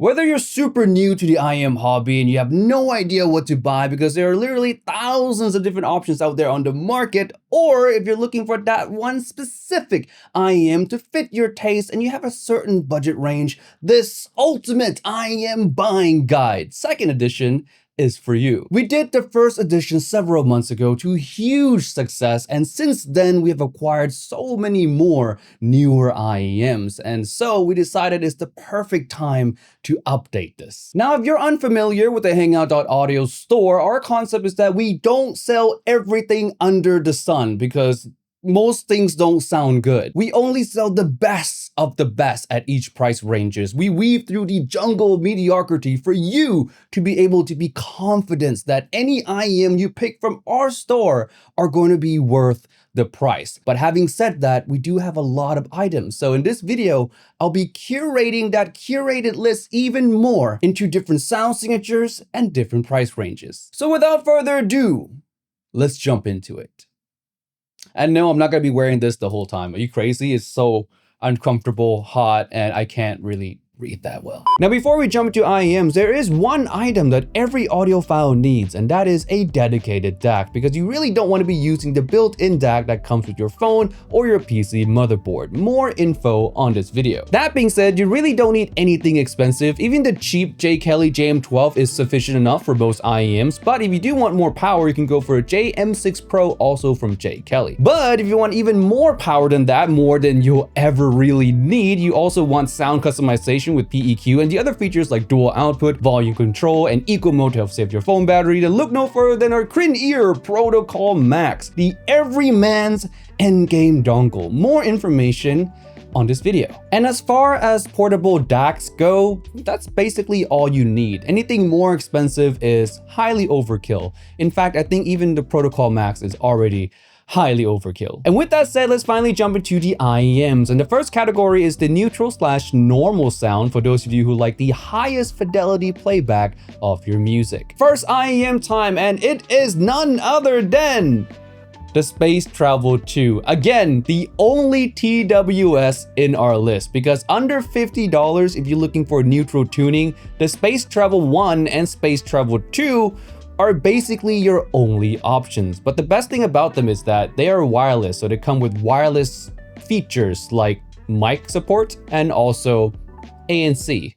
Whether you're super new to the IEM hobby and you have no idea what to buy because there are literally thousands of different options out there on the market, or if you're looking for that one specific IEM to fit your taste and you have a certain budget range, this Ultimate IEM Buying Guide, second edition, is for you. We did the first edition several months ago to huge success, and since then we have acquired so many more newer IEMs, and so we decided it's the perfect time to update this. Now, if you're unfamiliar with the Hangout.audio store, our concept is that we don't sell everything under the sun because most things don't sound good. We only sell the best of the best at each price ranges. We weave through the jungle of mediocrity for you to be able to be confident that any IEM you pick from our store are going to be worth the price. But having said that, we do have a lot of items. So in this video, I'll be curating that curated list even more into different sound signatures and different price ranges. So without further ado, let's jump into it. And no, I'm not going to be wearing this the whole time. Are you crazy? It's so uncomfortable, hot, and I can't really read that well. Now, before we jump into IEMs, there is one item that every audiophile needs, and that is a dedicated DAC, because you really don't want to be using the built-in DAC that comes with your phone or your PC motherboard. More info on this video. That being said, you really don't need anything expensive. Even the cheap J. Kelly JM12 is sufficient enough for most IEMs, but if you do want more power, you can go for a JM6 Pro, also from J. Kelly. But if you want even more power than that, more than you'll ever really need, you also want sound customization with PEQ and the other features like dual output, volume control, and eco mode to help save your phone battery, then look no further than our Cryn-Ear Protocol Max, the everyman's endgame dongle. More information on this video. And as far as portable DACs go, that's basically all you need. Anything more expensive is highly overkill. In fact, I think even the Protocol Max is already highly overkill. And with that said, let's finally jump into the IEMs. And the first category is the neutral/normal sound for those of you who like the highest fidelity playback of your music. First IEM time, and it is none other than the Space Travel 2. Again, the only TWS in our list, because under $50, if you're looking for neutral tuning, the Space Travel 1 and Space Travel 2 are basically your only options. But the best thing about them is that they are wireless, so they come with wireless features like mic support and also ANC,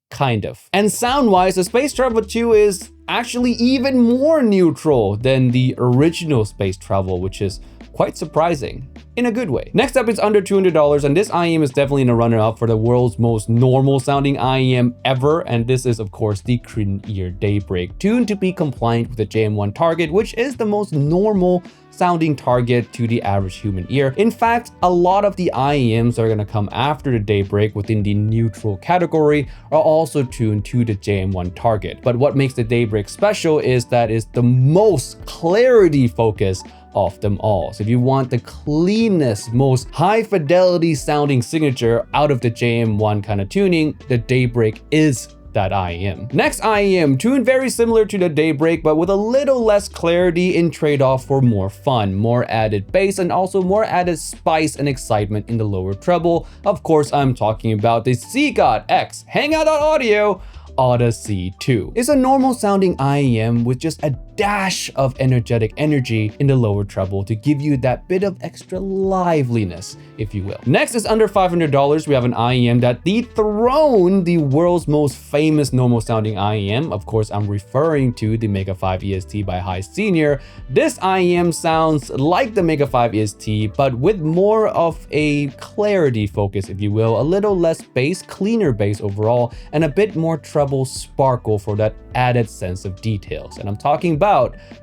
kind of. And sound-wise, the Space Travel 2 is actually even more neutral than the original Space Travel, which is quite surprising in a good way. Next up is under $200, and this IEM is definitely in a runner-up for the world's most normal sounding IEM ever, and this is of course the Cryn-Ear Daybreak, tuned to be compliant with the JM1 target, which is the most normal sounding target to the average human ear. In fact, a lot of the IEMs that are going to come after the Daybreak within the neutral category are also tuned to the JM1 target. But what makes the Daybreak special is that it's the most clarity focused of them all. So if you want the cleanest, most high fidelity sounding signature out of the JM1 kind of tuning, the Daybreak is that IEM. Next IEM, tuned very similar to the Daybreak, but with a little less clarity in trade-off for more fun, more added bass, and also more added spice and excitement in the lower treble. Of course, I'm talking about the CGOT X Hangout.audio Odyssey 2. It's a normal sounding IEM with just a dash of energetic energy in the lower treble to give you that bit of extra liveliness, if you will. Next is under $500, we have an IEM that dethroned the world's most famous normal sounding IEM. Of course, I'm referring to the Mega 5 EST by High Senior. This IEM sounds like the Mega 5 EST, but with more of a clarity focus, if you will, a little less bass, cleaner bass overall, and a bit more treble sparkle for that added sense of details. And I'm talking about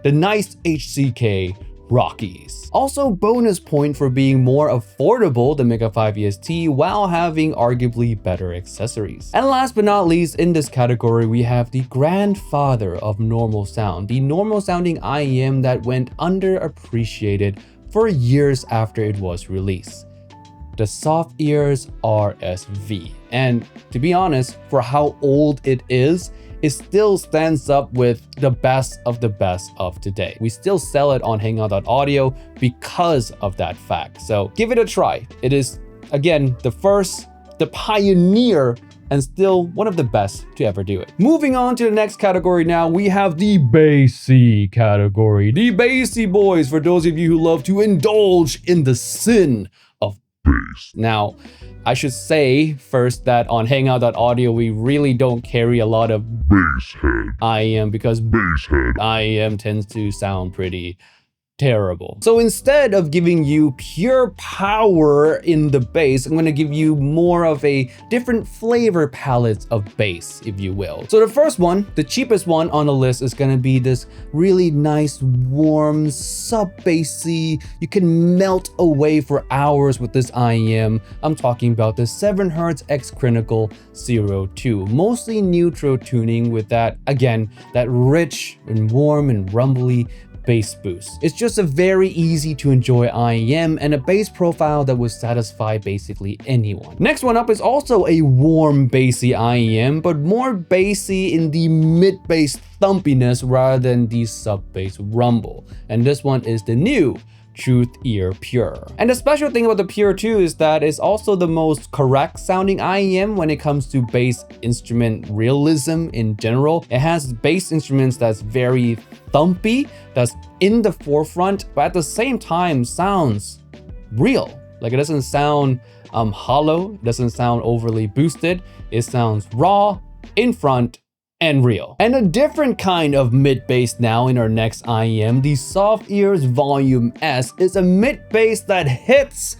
the nice HCK Rockies. Also, bonus point for being more affordable than Mega 5 EST while having arguably better accessories. And last but not least, in this category, we have the grandfather of normal sound, the normal sounding IEM that went underappreciated for years after it was released. The Soft Ears RSV. And to be honest, for how old it still stands up with the best of today. We still sell it on Hangout.audio because of that fact. So give it a try. It is, again, the pioneer and still one of the best to ever do it. Moving on to the next category now, we have the Bassy category. The Bassy Boys, for those of you who love to indulge in the sin of bass. Now, I should say first that on Hangout.audio, we really don't carry a lot of bass head IEM because bass head IEM tends to sound pretty terrible. So instead of giving you pure power in the bass, I'm going to give you more of a different flavor palette of bass, if you will. So the first one, the cheapest one on the list, is going to be this really nice, warm, sub-bassy, you can melt away for hours with this IEM. I'm talking about the 7Hz X Critical 02. Mostly neutral tuning with that, again, that rich and warm and rumbly bass boost. It's just a very easy to enjoy IEM and a bass profile that would satisfy basically anyone. Next one up is also a warm bassy IEM, but more bassy in the mid-bass thumpiness rather than the sub-bass rumble. And this one is the new Truth Ear Pure. And the special thing about the Pure 2 is that it's also the most correct sounding IEM when it comes to bass instrument realism in general. It has bass instruments that's very thumpy, that's in the forefront, but at the same time sounds real. Like it doesn't sound hollow, it doesn't sound overly boosted. It sounds raw, in front, and real. And a different kind of mid-bass now in our next IEM, the Soft Ears Volume S, is a mid-bass that hits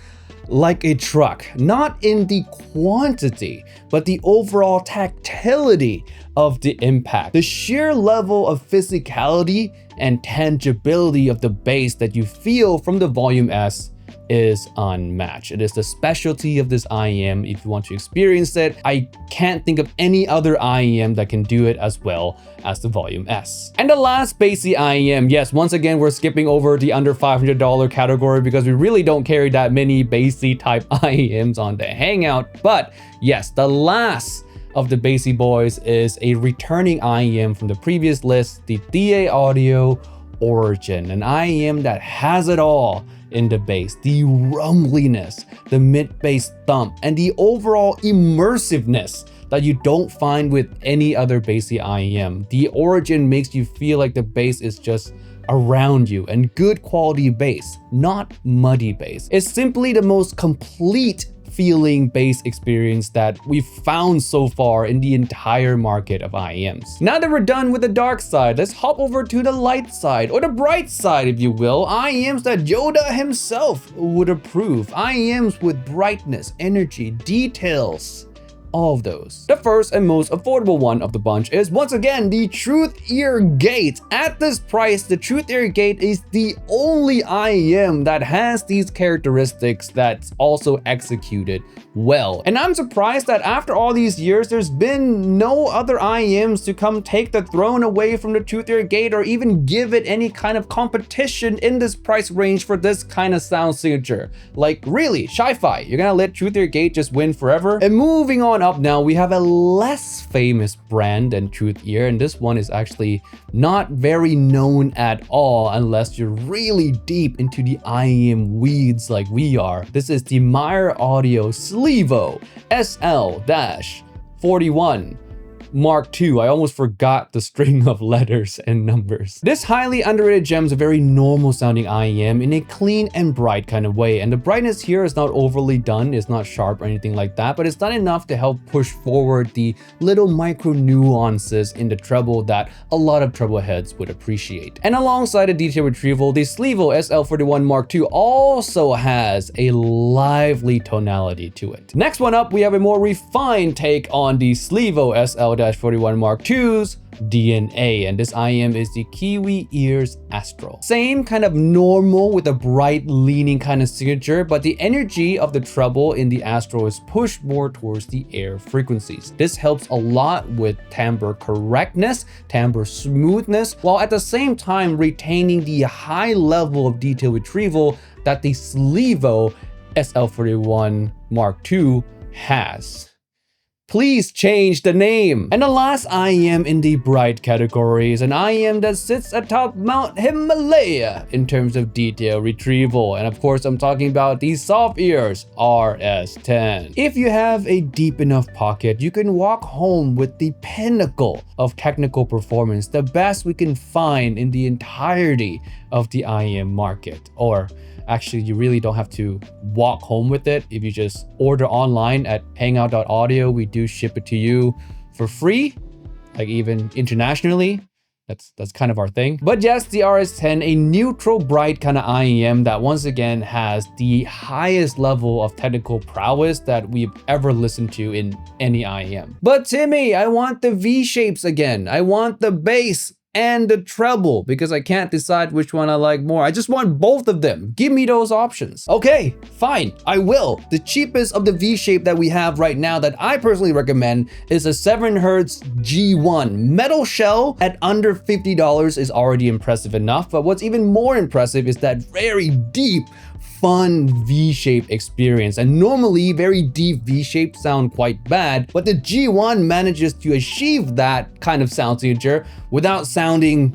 like a truck, not in the quantity, but the overall tactility of the impact. The sheer level of physicality and tangibility of the bass that you feel from the Volume S is unmatched. It is the specialty of this IEM. If you want to experience it, I can't think of any other IEM that can do it as well as the Volume S. And the last bassy IEM, yes, once again, we're skipping over the under $500 category because we really don't carry that many bassy type IEMs on the Hangout. But yes, the last of the Bassy Boys is a returning IEM from the previous list, the DA Audio Origin, an IEM that has it all in the bass, the rumbliness, the mid-bass thump, and the overall immersiveness that you don't find with any other bassy IEM. The Origin makes you feel like the bass is just around you, and good quality bass, not muddy bass. It's simply the most complete feeling bass experience that we've found so far in the entire market of IEMs. Now that we're done with the dark side, let's hop over to the light side, or the bright side if you will. IEMs that Yoda himself would approve. IEMs with brightness, energy, details, all of those. The first and most affordable one of the bunch is once again the Truth Ear Gate. At this price, the Truth Ear Gate is the only IEM that has these characteristics that's also executed well. And I'm surprised that after all these years, there's been no other IEMs to come take the throne away from the Truth Ear Gate or even give it any kind of competition in this price range for this kind of sound signature. Like really, Sci-Fi, you're gonna let Truth Ear Gate just win forever? And moving on up now, we have a less famous brand than Truth Ear, and this one is actually not very known at all unless you're really deep into the IEM weeds like we are. This is the Meyer Audio Slevo SL-41 Mark II. I almost forgot the string of letters and numbers. This highly underrated gem is a very normal sounding IEM in a clean and bright kind of way. And the brightness here is not overly done, it's not sharp or anything like that, but it's done enough to help push forward the little micro nuances in the treble that a lot of treble heads would appreciate. And alongside the detail retrieval, the Slevo SL-41 Mark II also has a lively tonality to it. Next one up, we have a more refined take on the Slevo SL-41 Mark II's DNA, and this IEM is the Kiwi Ears Astral. Same kind of normal with a bright leaning kind of signature, but the energy of the treble in the Astral is pushed more towards the air frequencies. This helps a lot with timbre correctness, timbre smoothness, while at the same time retaining the high level of detail retrieval that the Slevo SL-41 Mark II has. please change the name. And the last IEM in the bright category is an IEM that sits atop Mount Himalaya in terms of detail retrieval. And of course, I'm talking about the soft ears RS10. If you have a deep enough pocket, you can walk home with the pinnacle of technical performance, the best we can find in the entirety of the IEM market. Or actually, you really don't have to walk home with it. If you just order online at hangout.audio, we do ship it to you for free, like even internationally. That's kind of our thing. But yes, the RS10, a neutral bright kind of IEM that once again has the highest level of technical prowess that we've ever listened to in any IEM. But Timmy, I want the V shapes again. I want the bass and the treble because I can't decide which one I like more. I just want both of them. Give me those options. Okay, fine, I will. The cheapest of the V shape that we have right now that I personally recommend is a 7Hz G1. Metal shell at under $50 is already impressive enough, but what's even more impressive is that very deep, fun V-shape experience. And normally very deep V-shapes sound quite bad, but the G1 manages to achieve that kind of sound signature without sounding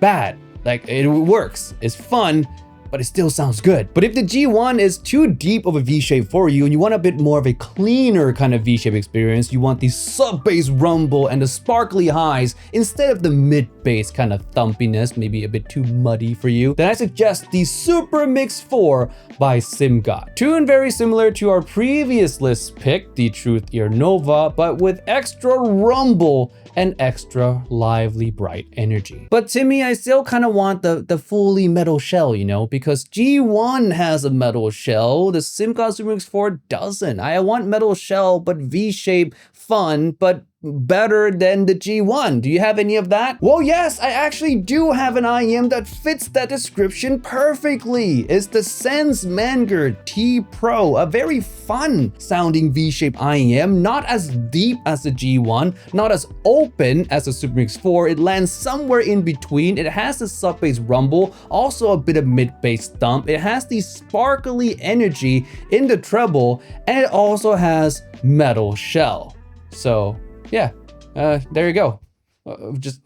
bad. Like, it works, it's fun, but it still sounds good. But if the G1 is too deep of a V-shape for you and you want a bit more of a cleaner kind of V-shape experience, you want the sub-bass rumble and the sparkly highs instead of the mid-bass kind of thumpiness, maybe a bit too muddy for you, then I suggest the Super Mix 4 by SimGot. Tuned very similar to our previous list pick, the Truth Ear Nova, but with extra rumble and extra lively bright energy. But Timmy, I still kind of want the fully metal shell, you know, because G1 has a metal shell, the SimGot Super Mix 4 doesn't. I want metal shell, but V-shape, fun, but better than the G1. Do you have any of that? Well, yes, I actually do have an IEM that fits that description perfectly. It's the Sense Manger T Pro, a very fun sounding V-shape IEM, not as deep as the G1, not as open as the Super Mix 4. It lands somewhere in between. It has the sub-bass rumble, also a bit of mid-bass thump. It has the sparkly energy in the treble, and it also has metal shell. So yeah, there you go. Just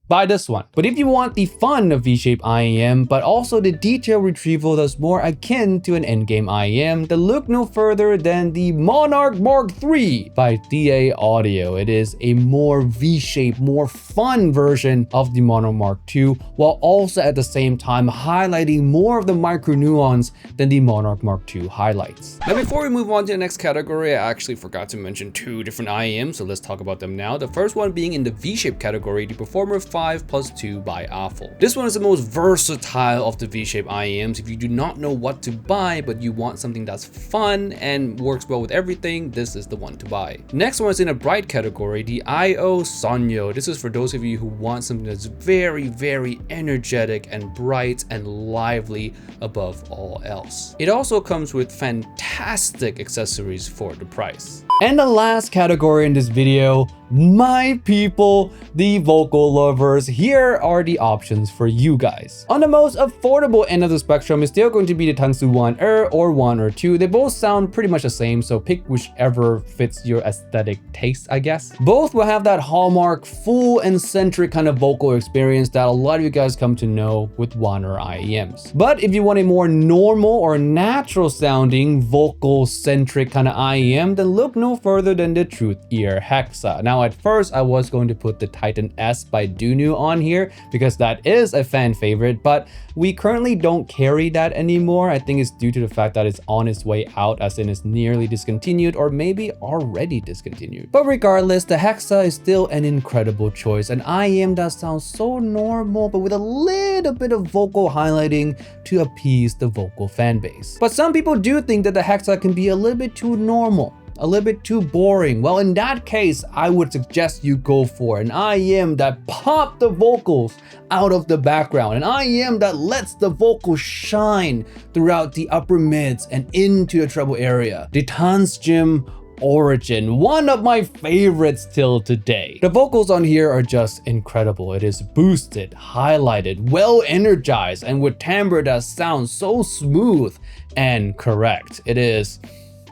buy this one. But if you want the fun of V-shape IEM, but also the detail retrieval that's more akin to an endgame IEM, then look no further than the Monarch Mark III by DA Audio. It is a more V-shape, more fun version of the Monarch Mark II, while also at the same time highlighting more of the micro nuance than the Monarch Mark II highlights. Now, before we move on to the next category, I actually forgot to mention two different IEMs, so let's talk about them now. The first one being in the V-shape category, the Performer 5+2 by Affle. This one is the most versatile of the V-shape IEMs. If you do not know what to buy, but you want something that's fun and works well with everything, this is the one to buy. Next one is in a bright category, the IO Sonyo. This is for those of you who want something that's very, very energetic and bright and lively above all else. It also comes with fantastic accessories for the price. And the last category in this video, my people, the vocal lovers, here are the options for you guys. On the most affordable end of the spectrum is still going to be the Tangsu 1 or 1 or 2. They both sound pretty much the same, so pick whichever fits your aesthetic taste, I guess. Both will have that hallmark, full and centric kind of vocal experience that a lot of you guys come to know with 1 or IEMs. But if you want a more normal or natural sounding, vocal centric kind of IEM, then look no further than the Truth Ear Hexa. Now, at first, I was going to put the Titan S by Dunu on here because that is a fan favorite, but we currently don't carry that anymore. I think it's due to the fact that it's on its way out, as in it's nearly discontinued or maybe already discontinued. But regardless, the Hexa is still an incredible choice. An IEM that sounds so normal, but with a little bit of vocal highlighting to appease the vocal fan base. But some people do think that the Hexa can be a little bit too normal, a little bit too boring. Well, in that case, I would suggest you go for an IEM that pop the vocals out of the background, an IEM that lets the vocals shine throughout the upper mids and into the treble area. The Tanzjim Origin, one of my favorites till today. The vocals on here are just incredible. It is boosted, highlighted, well energized, and with timbre that sounds so smooth and correct. It is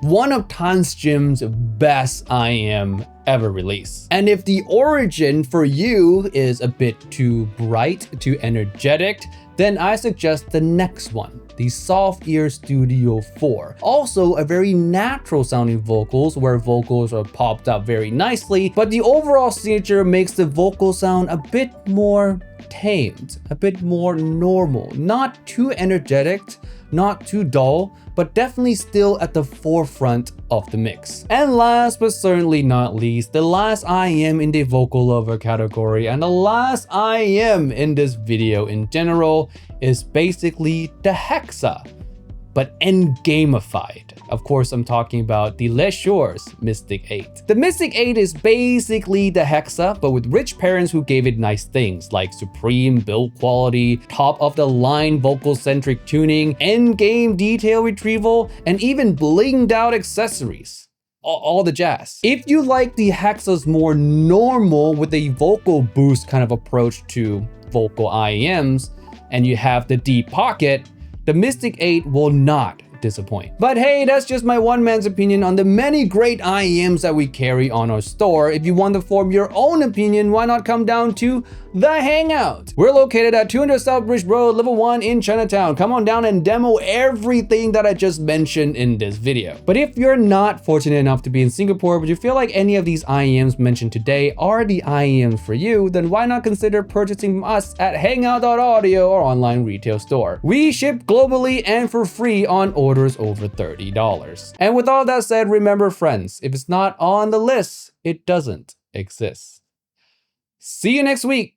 one of Tanzjim's best IEM ever release. And if the origin for you is a bit too bright, too energetic, then I suggest the next one, the Soft Ear Studio 4. Also a very natural sounding vocals where vocals are popped up very nicely, but the overall signature makes the vocal sound a bit more tamed, a bit more normal, not too energetic, not too dull, but definitely still at the forefront of the mix. And last but certainly not least, the last IEM in the vocal lover category and the last IEM in this video in general is basically the Hexa, but endgamified. Of course, I'm talking about the Lesure's Mystic 8. The Mystic 8 is basically the Hexa, but with rich parents who gave it nice things like supreme build quality, top-of-the-line vocal-centric tuning, endgame detail retrieval, and even blinged out accessories. All the jazz. If you like the Hexa's more normal with a vocal boost kind of approach to vocal IEMs, and you have the deep pocket, the Mystic 8 will not disappoint. But hey, that's just my one man's opinion on the many great IEMs that we carry on our store. If you want to form your own opinion, why not come down to the Hangout? We're located at 200 South Bridge Road, level 1 in Chinatown. Come on down and demo everything that I just mentioned in this video. But if you're not fortunate enough to be in Singapore, but you feel like any of these IEMs mentioned today are the IEMs for you, then why not consider purchasing from us at Hangout.audio or online retail store. We ship globally and for free on orders over $30. And with all that said, remember friends, if it's not on the list, it doesn't exist. See you next week.